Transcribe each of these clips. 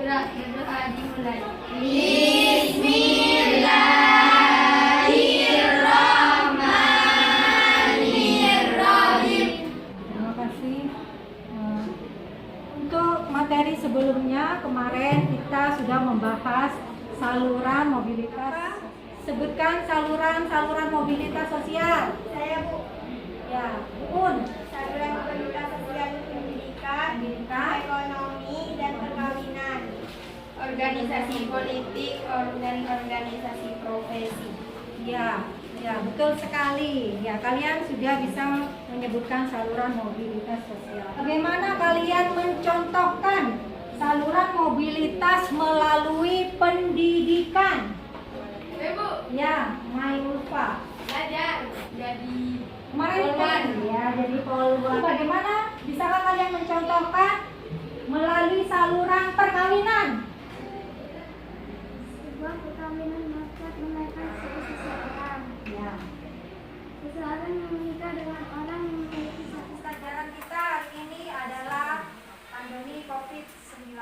Gerak, berdoa dimulai. Bismillahirrahmanirrahim. Terima kasih. Untuk materi sebelumnya kemarin kita sudah membahas saluran mobilitas. Sebutkan saluran mobilitas sosial. Saya Bu. Ya, Un. Saluran mobilitas sosial pendidikan, ekonomi, dan perkawinan. Organisasi politik dan organisasi profesi. Ya, betul sekali. Ya, kalian sudah bisa menyebutkan saluran mobilitas sosial. Bagaimana kalian mencontohkan saluran mobilitas melalui pendidikan? Bu, Ya, Mayulfa. belajar jadi Kemarin poluan. ya, jadi poluan. Bagaimana bisakah kalian mencontohkan melalui saluran perkawinan? Sebuah perkawinan dapat menaikkan status seseorang. Ya. Seseorang yang menikah dengan orang yang memiliki status. Pelajaran kita hari ini adalah pandemi COVID-19.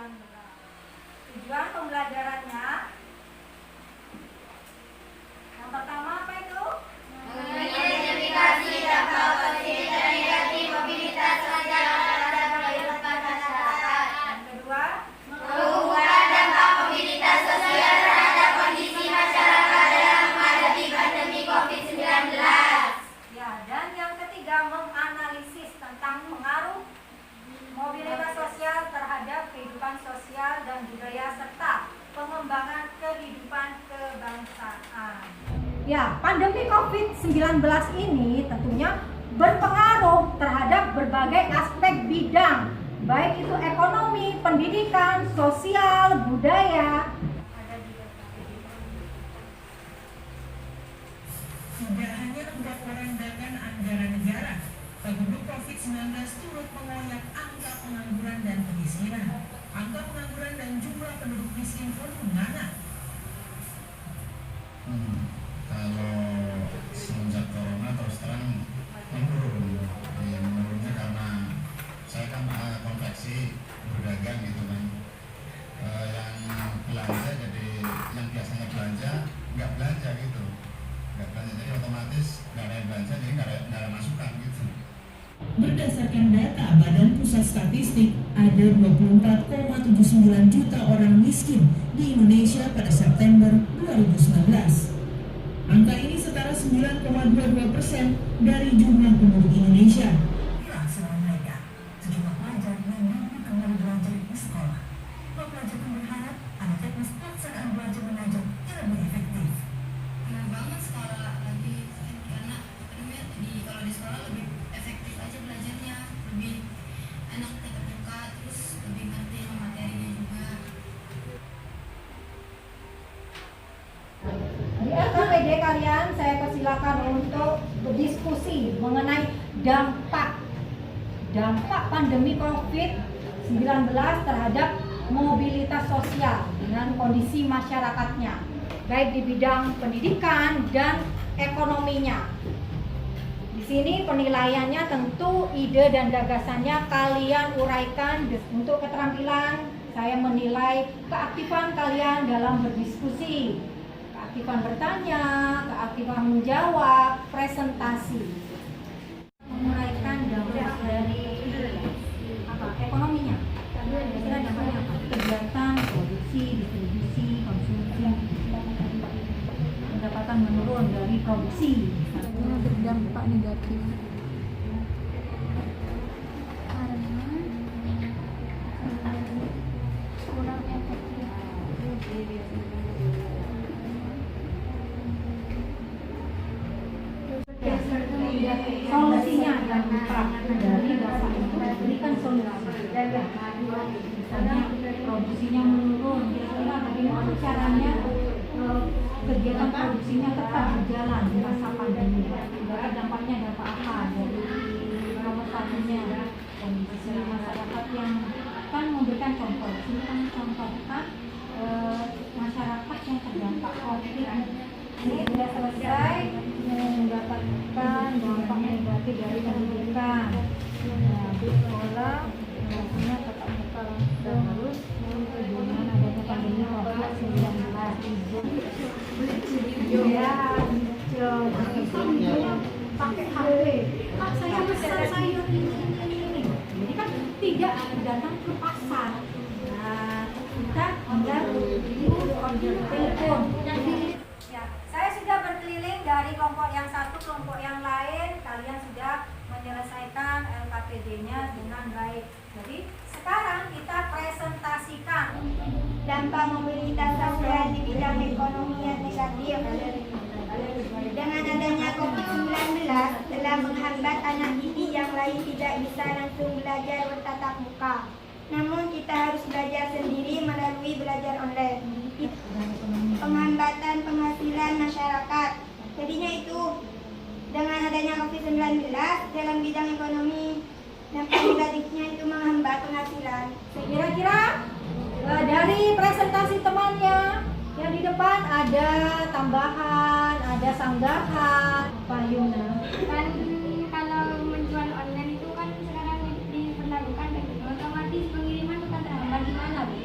Tujuan pembelajarannya yang pertama apa itu? Mengidentifikasi dampak positif dan negatif mobilitas sosial terhadap kehidupan masyarakat. Yang kedua, Mengukur dampak mobilitas sosial terhadap kondisi masyarakat dalam menghadapi pandemi COVID-19. ya, dan yang ketiga menganalisis tentang pengaruh mobilitas sosial terhadap kehidupan sosial dan budaya serta pengembangan kehidupan kebangsaan. Ya, pandemi COVID-19 ini tentunya berpengaruh terhadap berbagai aspek bidang, baik itu ekonomi, pendidikan, sosial, budaya. Tidak hanya untuk merendahkan anggaran negara, pandemi COVID-19 turut mengoyak angka pengangguran dan kemiskinan. Angka pengangguran dan jumlah penduduk miskin pun mana? Kalau semenjak corona terus terang menurun. Menurunnya karena saya kan konveksi berdagang gitu kan. Yang belanja jadi yang biasanya belanja nggak belanja gitu. Nggak belanja jadi otomatis nggak ada yang belanja jadi nggak ada masukan gitu. Berdasarkan data Badan Pusat Statistik, ada 24,79 juta orang miskin di Indonesia pada September 2019. Angka ini setara 9,22% dari jumlah penduduk Indonesia. Inilah semua mereka, sejumlah pelajar yang belum kembali belajar di sekolah. Pelajar pun berharap ada teknis pelaksanaan belajar mengajar yang lebih efektif. Benar banget sekolah lagi karena kalau di sekolah lebih efektif aja belajarnya, lebih enak tetap muka, terus lebih ngerti materinya juga. Di LKPD kalian saya persilakan untuk berdiskusi mengenai dampak pandemi COVID-19 terhadap mobilitas sosial dengan kondisi masyarakatnya, baik di bidang pendidikan dan ekonominya. Di sini penilaiannya tentu ide dan gagasannya kalian uraikan. Untuk keterampilan saya menilai keaktifan kalian dalam berdiskusi, keaktifan bertanya, keaktifan menjawab, presentasi. Menguraikan dampak dari ekonominya. Kira-kira dampaknya apa? Kegiatan, produksi, distribusi, konsumsi, pendapatan menurun dari produksi. Berdampak negatif Kurang efektif. Solusinya adalah dari data itu berikan solusi. Misalnya produksinya menurun, kira-kira bagaimana caranya kegiatan produksinya tetap berjalan di masa pandemi. Kira-kira dampaknya dampak apa dari nomor satunya kondisi masyarakat yang kan memberikan contoh. Di sini kami contohkan masyarakat yang terdampak COVID. Ini sudah selesai mendapatkan dampak negatif dari pendidikan. Nah, di sekolah, tetap muka dan harus bagaimana Ya, pakai HP. Kak, saya pesan sayur ini. Jadi kan tidak datang ke pasar. Nah, kita tinggal order telepon. Ya, saya sudah berkeliling dari kelompok yang satu ke kelompok yang lain. Kalian sudah menyelesaikan LKPD-nya dengan baik. Jadi sekarang kita presentasikan Dampak mobilitas sosial di bidang ekonomi yang negatif. Dengan adanya COVID-19 telah menghambat anak didik yang lain tidak bisa langsung belajar bertatap muka. Namun kita harus belajar sendiri melalui belajar online. Penghambatan penghasilan masyarakat. Jadinya itu dengan adanya COVID-19 dalam bidang ekonomi, dampak negatifnya itu menghambat penghasilan. Kira-kira dari presentasi temannya yang di depan ada tambahan, ada sanggahan, Pak Yuna. Kan kalau menjual online itu kan sekarang diperlakukan otomatis pengiriman bukan terhambat gimana, Bu?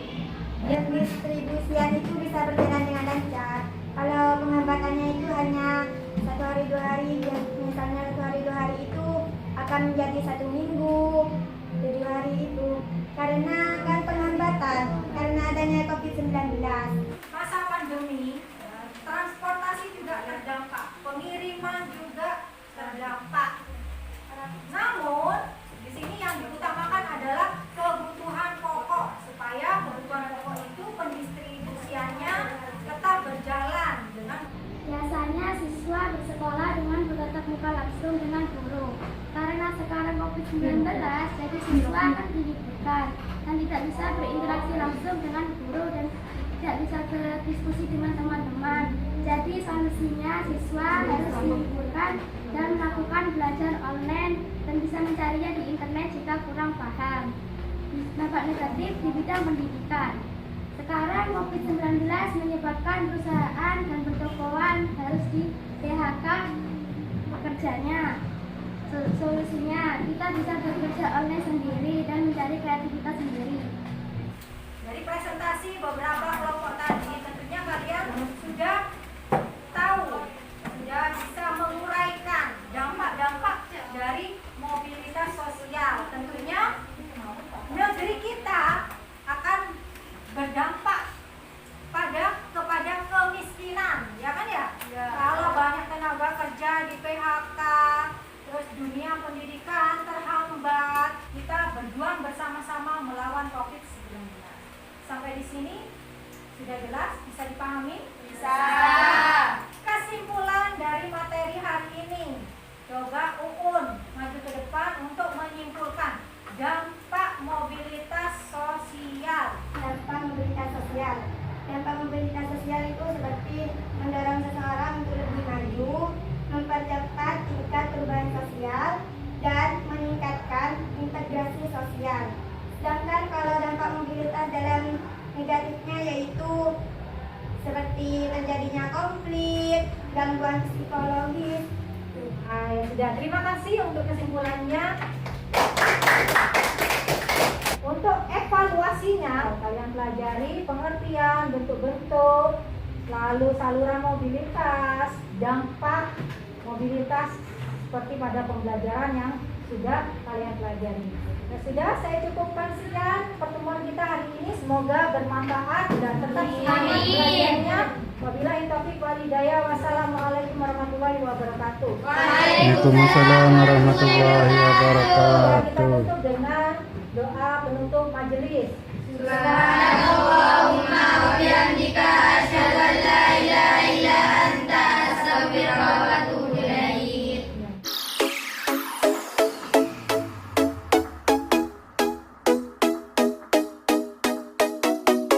Distribusian itu bisa berjalan dengan lancar. Kalau penghambatannya itu hanya 1 hari 2 hari, misalnya 1 hari 2 hari itu akan menjadi 1 minggu, 7 hari itu. Karena kan penghambatan, karena adanya COVID-19. masa pandemi, transportasi juga terdampak, pengiriman juga terdampak. Namun di sini yang diutamakan adalah kebutuhan pokok supaya kebutuhan pokok itu pendistribusiannya tetap berjalan dengan Biasanya siswa bersekolah dengan bertatap muka langsung dengan guru. Karena sekarang COVID-19, jadi siswa akan diliburkan dan tidak bisa berinteraksi langsung dengan guru dan tidak bisa berdiskusi dengan teman-teman. Jadi solusinya siswa harus diliburkan dan melakukan belajar online dan bisa mencarinya di internet jika kurang paham. Dampak negatif di bidang pendidikan. Sekarang COVID-19 menyebabkan perusahaan dan pertokoan harus di PHK pekerjanya. Solusinya kita bisa bekerja online sendiri dan mencari kreativitas sendiri. dari presentasi beberapa kelompok tadi. Tentunya kalian sudah tahu, sudah bisa menguraikan dampak-dampak dari mobilitas sosial. Tentunya negeri kita akan berdampak kepada kemiskinan, ya kan ya? Kalau banyak tenaga kerja di PHK, terus dunia pendidikan terhambat, kita berjuang bersama-sama melawan COVID-19. Sampai di sini sudah jelas, bisa dipahami? Bisa. Kesimpulan dari materi hari ini, coba Uun maju ke depan untuk menyimpulkan dampak mobilitas sosial. Dampak mobilitas sosial. Dampak mobilitas sosial itu seperti mendorong seseorang untuk lebih maju, mempercepat tingkat perubahan sosial, dan meningkatkan integrasi sosial. Sedangkan kalau dampak mobilitas dalam negatifnya yaitu seperti terjadinya konflik, gangguan psikologis. Nah, ya sudah, terima kasih untuk kesimpulannya. Untuk evaluasinya, kalian pelajari pengertian, bentuk-bentuk, lalu saluran mobilitas, dampak mobilitas seperti pada pembelajaran yang sudah kalian pelajari. Ya sudah, saya cukupkan sekian pertemuan kita hari ini. Semoga bermanfaat dan tetap semangat belajarnya. Wabillahi taufiq wal hidayah. Wassalamualaikum warahmatullahi wabarakatuh. Waalaikumsalam warahmatullahi Kita wabarakatuh. tutup dengan doa penutup majelis.